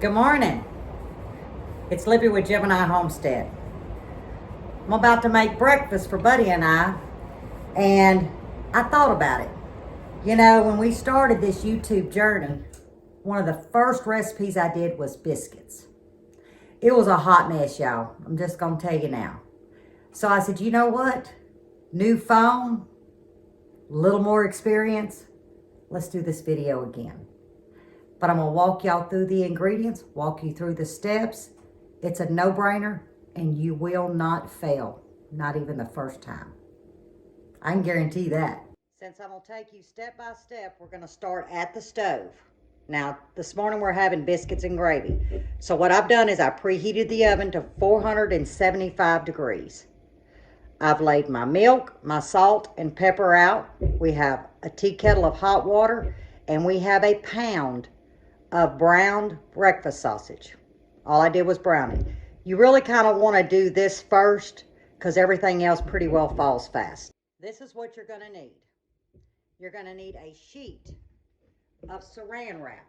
Good morning. It's Libby with Gemini Homestead. I'm about to make breakfast for Buddy and I thought about it. You know, when we started this YouTube journey, one of the first recipes I did was biscuits. It was a hot mess, y'all. I'm just gonna tell you now. So I said, you know what? New phone, little more experience. Let's do this video again. But I'm gonna walk y'all through the ingredients, walk you through the steps. It's a no-brainer and you will not fail, not even the first time. I can guarantee that. Since I'm gonna take you step by step, we're gonna start at the stove. Now, this morning we're having biscuits and gravy. So what I've done is I preheated the oven to 475 degrees. I've laid my milk, my salt, and pepper out. We have a tea kettle of hot water, and we have a pound of browned breakfast sausage. All I did was brown it. You really kind of want to do this first because everything else pretty well falls fast. This is what you're going to need. You're going to need a sheet of saran wrap.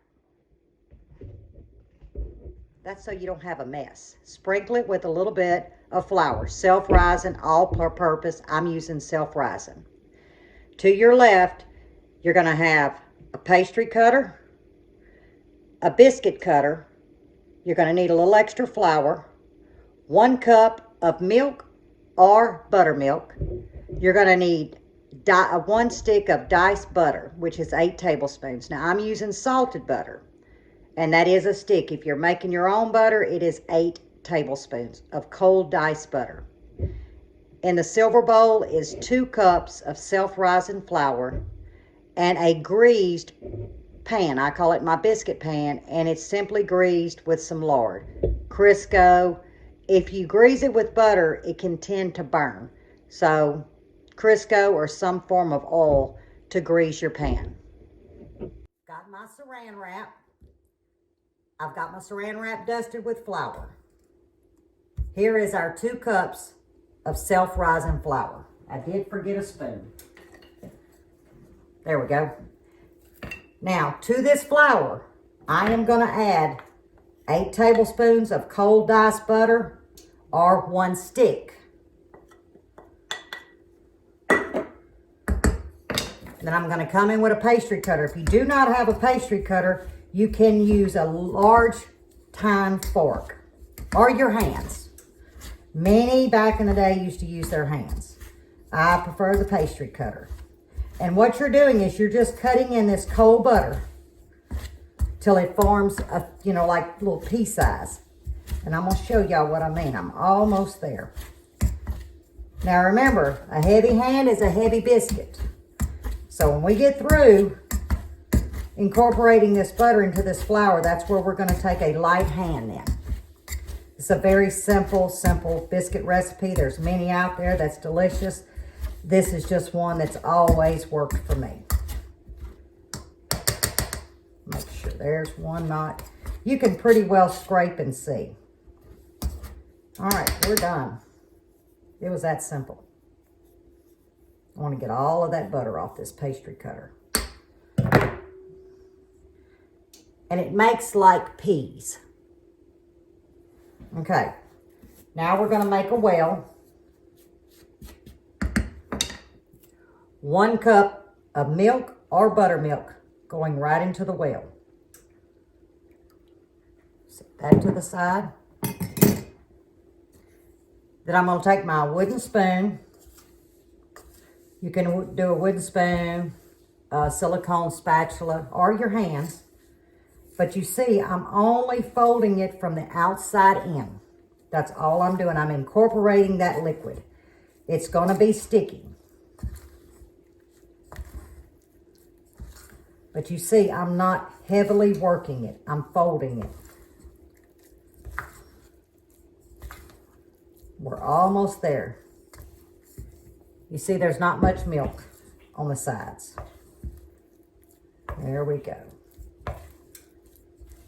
That's so you don't have a mess. Sprinkle it with a little bit of flour, self-rising, all-purpose. I'm using self-rising. To your left, you're going to have a pastry cutter, a biscuit cutter. You're going to need a little extra flour, 1 cup of milk or buttermilk. You're going to need 1 stick of diced butter, which is 8 tablespoons. Now, I'm using salted butter, and that is a stick. If you're making your own butter, it is 8 tablespoons of cold diced butter. In the silver bowl is 2 cups of self-rising flour and a greased pan. I call it my biscuit pan, and it's simply greased with some lard. Crisco. If you grease it with butter, it can tend to burn. So Crisco or some form of oil to grease your pan. Got my saran wrap. I've got my saran wrap dusted with flour. Here is our 2 cups of self-rising flour. I did forget a spoon. There we go. Now, to this flour, I am going to add 8 tablespoons of cold diced butter or 1 stick. Then I'm going to come in with a pastry cutter. If you do not have a pastry cutter, you can use a large tine fork or your hands. Many back in the day used to use their hands. I prefer the pastry cutter. And what you're doing is you're just cutting in this cold butter till it forms a, like little pea size. And I'm going to show y'all what I mean. I'm almost there. Now remember, a heavy hand is a heavy biscuit. So when we get through incorporating this butter into this flour, that's where we're going to take a light hand in. It's a very simple biscuit recipe. There's many out there that's delicious. This is just one that's always worked for me. Make sure there's one knot. You can pretty well scrape and see. All right, we're done. It was that simple. I want to get all of that butter off this pastry cutter. And it makes like peas. Okay, now we're going to make a well. 1 cup of milk or buttermilk going right into the well. Set that to the side. Then I'm going to take my wooden spoon. You can do a wooden spoon, a silicone spatula, or your hands. But you see, I'm only folding it from the outside in. That's all I'm doing. I'm incorporating that liquid. It's going to be sticky. But you see, I'm not heavily working it. I'm folding it. We're almost there. You see, there's not much milk on the sides. There we go.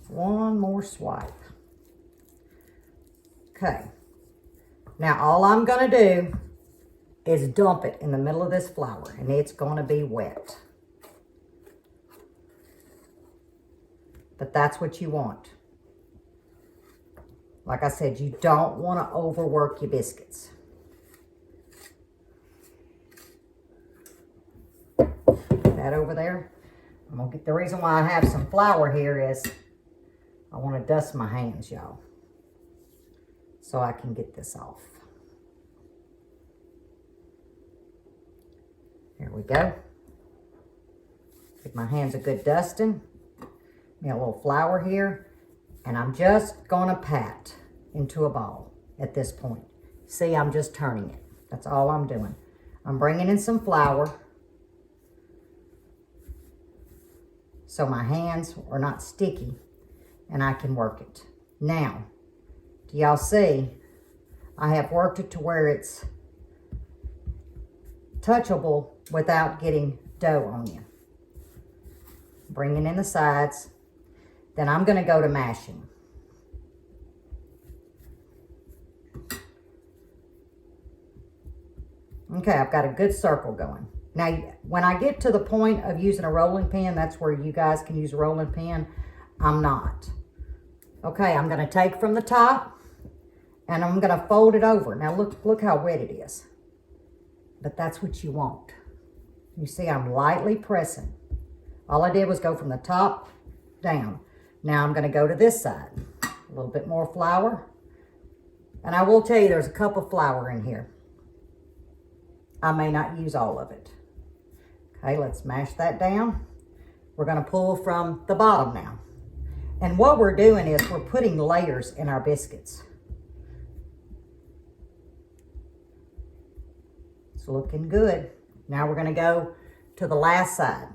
One more swipe. Okay. Now, all I'm going to do is dump it in the middle of this flour, and it's going to be wet. But that's what you want. Like I said, you don't want to overwork your biscuits. Put that over there. I'm gonna get, the reason why I have some flour here is I want to dust my hands, y'all, so I can get this off. There we go. Give my hands a good dusting. Get a little flour here, and I'm just gonna pat into a ball at this point. See, I'm just turning it. That's all I'm doing. I'm bringing in some flour so my hands are not sticky and I can work it. Now, do y'all see? I have worked it to where it's touchable without getting dough on you. Bringing in the sides. Then I'm going to go to mashing. Okay, I've got a good circle going. Now, when I get to the point of using a rolling pin, that's where you guys can use a rolling pin. I'm not. Okay, I'm going to take from the top and I'm going to fold it over. Now, look how wet it is. But that's what you want. You see, I'm lightly pressing. All I did was go from the top down. Now I'm going to go to this side. A little bit more flour. And I will tell you, there's a cup of flour in here. I may not use all of it. Okay, let's mash that down. We're going to pull from the bottom now. And what we're doing is we're putting layers in our biscuits. It's looking good. Now we're going to go to the last side.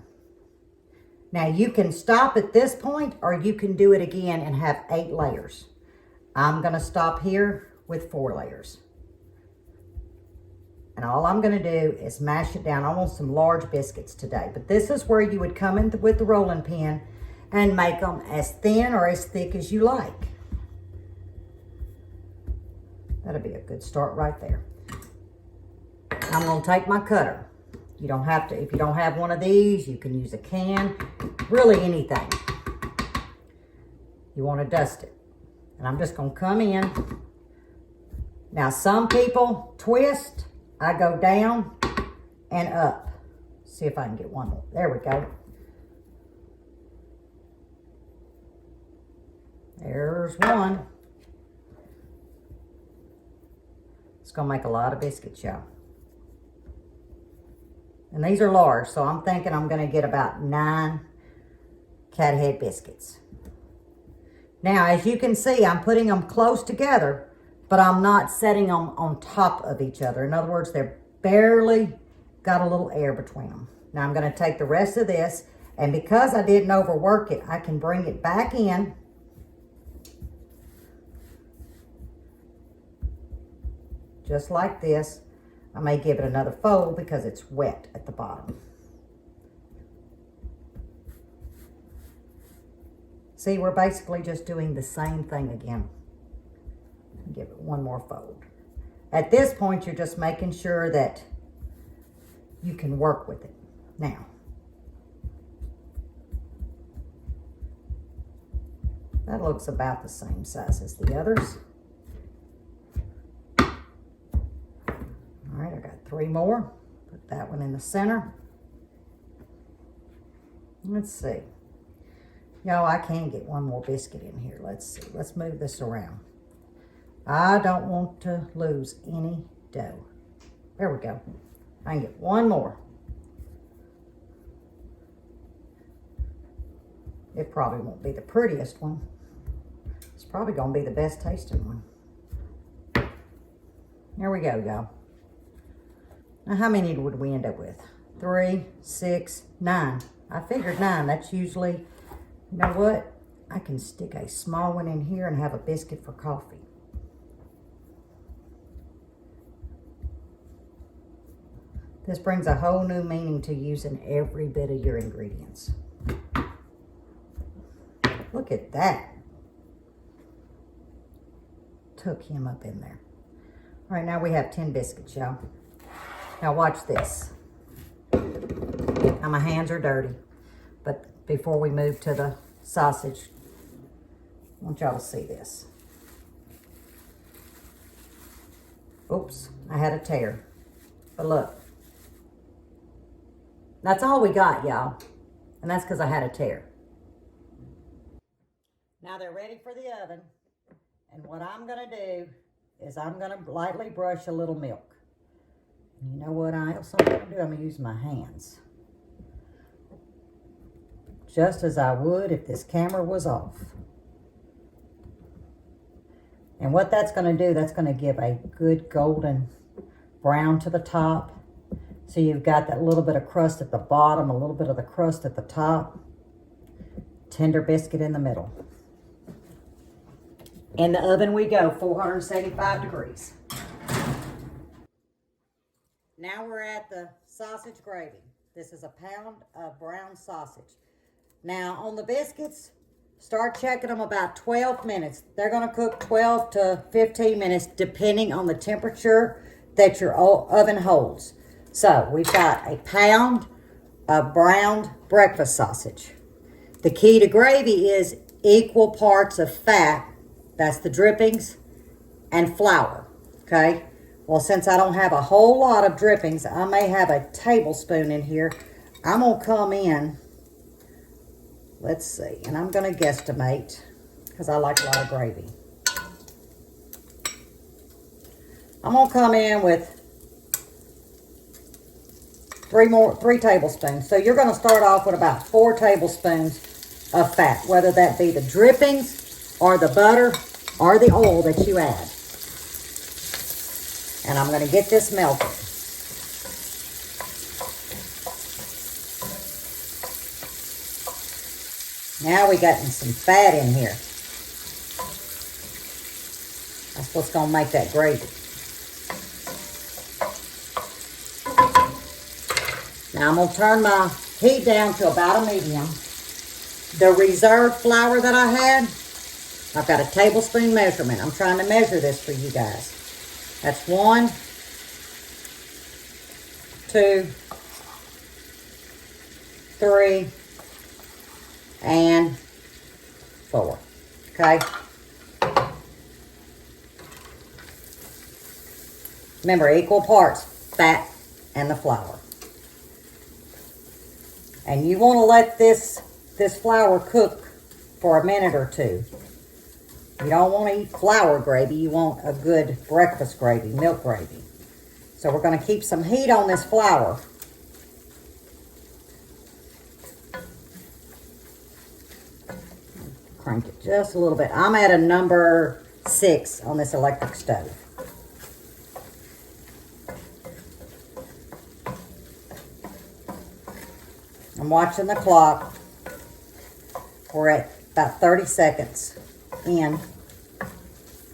Now you can stop at this point or you can do it again and have 8 layers. I'm going to stop here with 4 layers. And all I'm going to do is mash it down. I want some large biscuits today. But this is where you would come in with the rolling pin and make them as thin or as thick as you like. That'll be a good start right there. I'm going to take my cutter. You don't have to, if you don't have one of these, you can use a can, really anything. You want to dust it. And I'm just going to come in. Now, some people twist. I go down and up. See if I can get one more. There we go. There's one. It's going to make a lot of biscuits, y'all. And these are large, so I'm thinking I'm going to get about 9 cat head biscuits. Now, as you can see, I'm putting them close together, but I'm not setting them on top of each other. In other words, they're barely got a little air between them. Now, I'm going to take the rest of this, and because I didn't overwork it, I can bring it back in. Just like this. I may give it another fold because it's wet at the bottom. See, we're basically just doing the same thing again. Give it one more fold. At this point, you're just making sure that you can work with it. Now, that looks about the same size as the others. All right, I got 3 more. Put that one in the center. Let's see. Y'all, I can get one more biscuit in here. Let's see. Let's move this around. I don't want to lose any dough. There we go. I can get one more. It probably won't be the prettiest one. It's probably going to be the best tasting one. There we go, y'all. Now, how many would we end up with? 3, 6, 9. I figured 9. That's usually, you know what? I can stick a small one in here and have a biscuit for coffee. This brings a whole new meaning to using every bit of your ingredients. Look at that. Took him up in there. All right, now we have 10 biscuits, y'all. Now watch this. Now my hands are dirty, but before we move to the sausage, I want y'all to see this. Oops, I had a tear. But look. That's all we got, y'all. And that's because I had a tear. Now they're ready for the oven. And what I'm going to do is I'm going to lightly brush a little milk. And you know what else I'm going to do? I'm going to use my hands. Just as I would if this camera was off. And what that's going to do, that's going to give a good golden brown to the top. So you've got that little bit of crust at the bottom, a little bit of the crust at the top. Tender biscuit in the middle. In the oven we go, 475 degrees. Now we're at the sausage gravy. This is a pound of brown sausage. Now on the biscuits, start checking them about 12 minutes. They're going to cook 12 to 15 minutes depending on the temperature that your oven holds. So we've got a pound of browned breakfast sausage. The key to gravy is equal parts of fat, that's the drippings, and flour, okay? Well, since I don't have a whole lot of drippings, I may have a tablespoon in here. I'm going to come in, let's see, and I'm going to guesstimate because I like a lot of gravy. I'm going to come in with 3 tablespoons. So you're going to start off with about 4 tablespoons of fat, whether that be the drippings or the butter or the oil that you add. And I'm going to get this melted. Now we got some fat in here. That's what's going to make that gravy. Now I'm going to turn my heat down to about a medium. The reserved flour that I had, I've got a tablespoon measurement. I'm trying to measure this for you guys. That's 1, 2, 3, and 4. Okay? Remember, equal parts, fat and the flour. And you want to let this flour cook for a minute or 2. You don't want to eat flour gravy. You want a good breakfast gravy, milk gravy. So we're going to keep some heat on this flour. Crank it just a little bit. I'm at a number 6 on this electric stove. I'm watching the clock. We're at about 30 seconds in.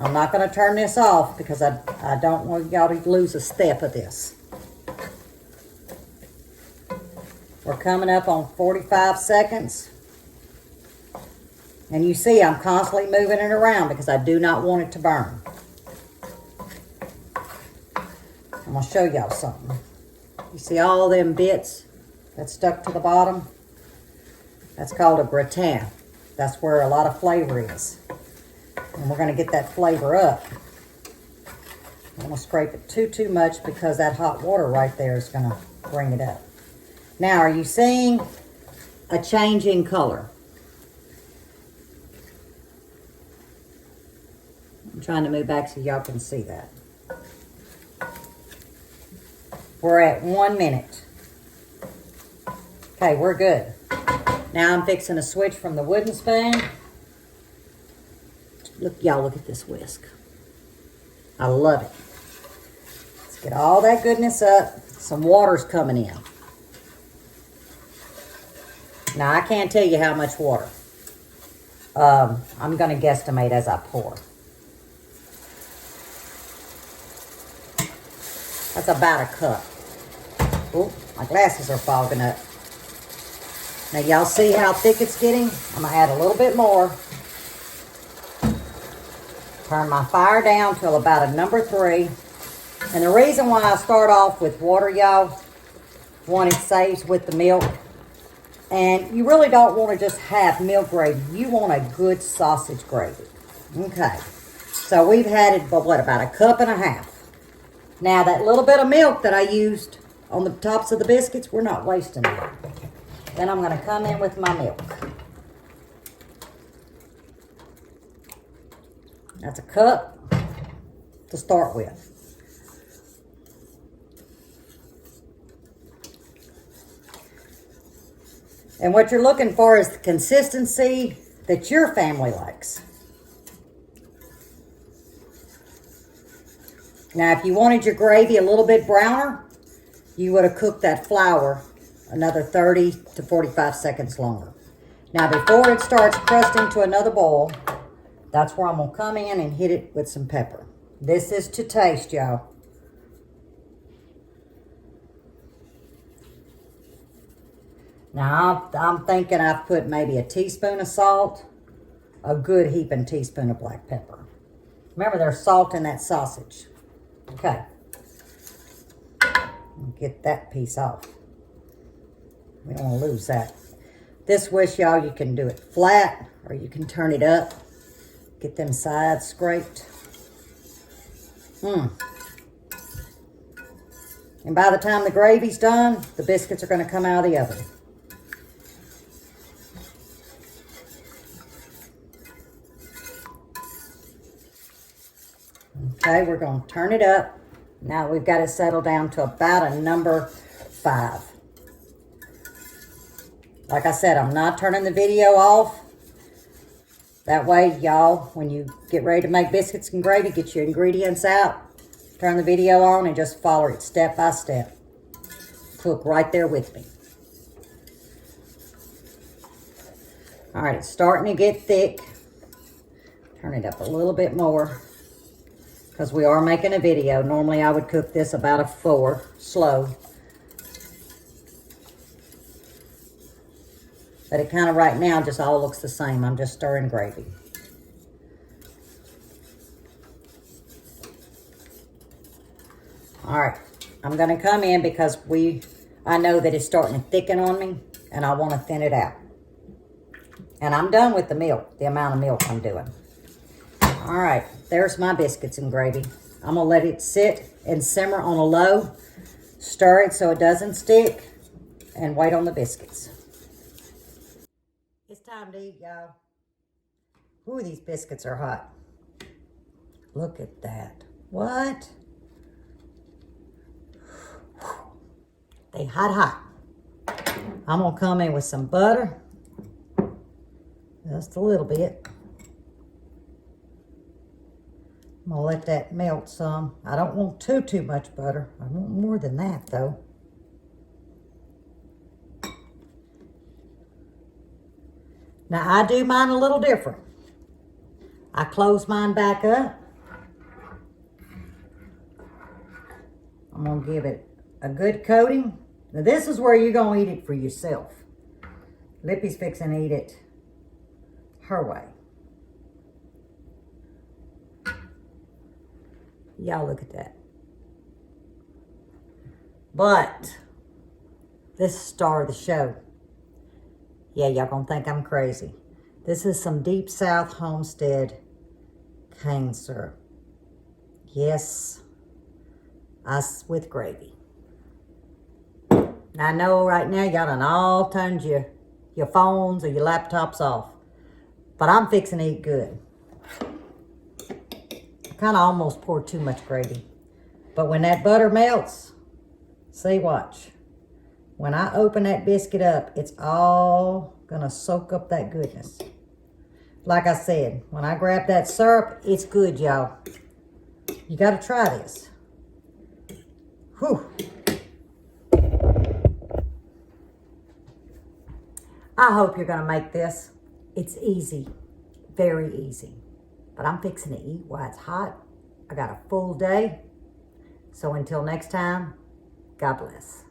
I'm not going to turn this off because I don't want y'all to lose a step of this. We're coming up on 45 seconds. And you see I'm constantly moving it around because I do not want it to burn. I'm going to show y'all something. You see all them bits that stuck to the bottom? That's called a gratin. That's where a lot of flavor is. And we're going to get that flavor up. I don't want to scrape it too much because that hot water right there is going to bring it up. Now, are you seeing a change in color? I'm trying to move back so y'all can see that. We're at 1 minute. Okay, we're good. Now I'm fixing to switch from the wooden spoon. Look, y'all, look at this whisk. I love it. Let's get all that goodness up. Some water's coming in. Now, I can't tell you how much water. I'm going to guesstimate as I pour. That's about a cup. Oh, my glasses are fogging up. Now, y'all see how thick it's getting? I'm going to add a little bit more. Turn my fire down till about a number 3. And the reason why I start off with water, y'all, one, it saves with the milk. And you really don't want to just have milk gravy. You want a good sausage gravy. Okay. So we've had it, but what, about a cup and a half. Now that little bit of milk that I used on the tops of the biscuits, we're not wasting it. Then I'm gonna come in with my milk. That's a cup to start with. And what you're looking for is the consistency that your family likes. Now, if you wanted your gravy a little bit browner, you would have cooked that flour another 30 to 45 seconds longer. Now, before it starts crusting to another boil, that's where I'm gonna come in and hit it with some pepper. This is to taste, y'all. Now, I'm thinking I've put maybe a teaspoon of salt, a good heaping teaspoon of black pepper. Remember, there's salt in that sausage. Okay. Get that piece off. We don't want to lose that. This wish, y'all, you can do it flat or you can turn it up. Get them sides scraped. And by the time the gravy's done, the biscuits are going to come out of the oven. Okay, we're going to turn it up. Now we've got it settled down to about a number 5. Like I said, I'm not turning the video off. That way, y'all, when you get ready to make biscuits and gravy, get your ingredients out, turn the video on, and just follow it step by step. Cook right there with me. All right, it's starting to get thick. Turn it up a little bit more because we are making a video. Normally, I would cook this about a 4, slow. But it kind of right now just all looks the same. I'm just stirring gravy. All right, I'm gonna come in because I know that it's starting to thicken on me and I wanna thin it out. And I'm done with the milk, the amount of milk I'm doing. All right, there's my biscuits and gravy. I'm gonna let it sit and simmer on a low, stir it so it doesn't stick, and wait on the biscuits. It's time to eat, y'all. Ooh, these biscuits are hot. Look at that. What? They hot. I'm gonna come in with some butter. Just a little bit. I'm gonna let that melt some. I don't want too much butter. I want more than that though. Now, I do mine a little different. I close mine back up. I'm going to give it a good coating. Now, this is where you're going to eat it for yourself. Lippy's fixing to eat it her way. Y'all look at that. But this is the star of the show. Yeah, y'all gonna think I'm crazy. This is some Deep South Homestead cane syrup. Yes, us with gravy. Now, I know right now y'all done all turned your phones or your laptops off, but I'm fixing to eat good. I kind of almost poured too much gravy, but when that butter melts, see, watch. When I open that biscuit up, it's all gonna soak up that goodness. Like I said, when I grab that syrup, it's good, y'all. You gotta try this. Whew. I hope you're gonna make this. It's easy, very easy. But I'm fixing to eat while it's hot. I got a full day. So until next time, God bless.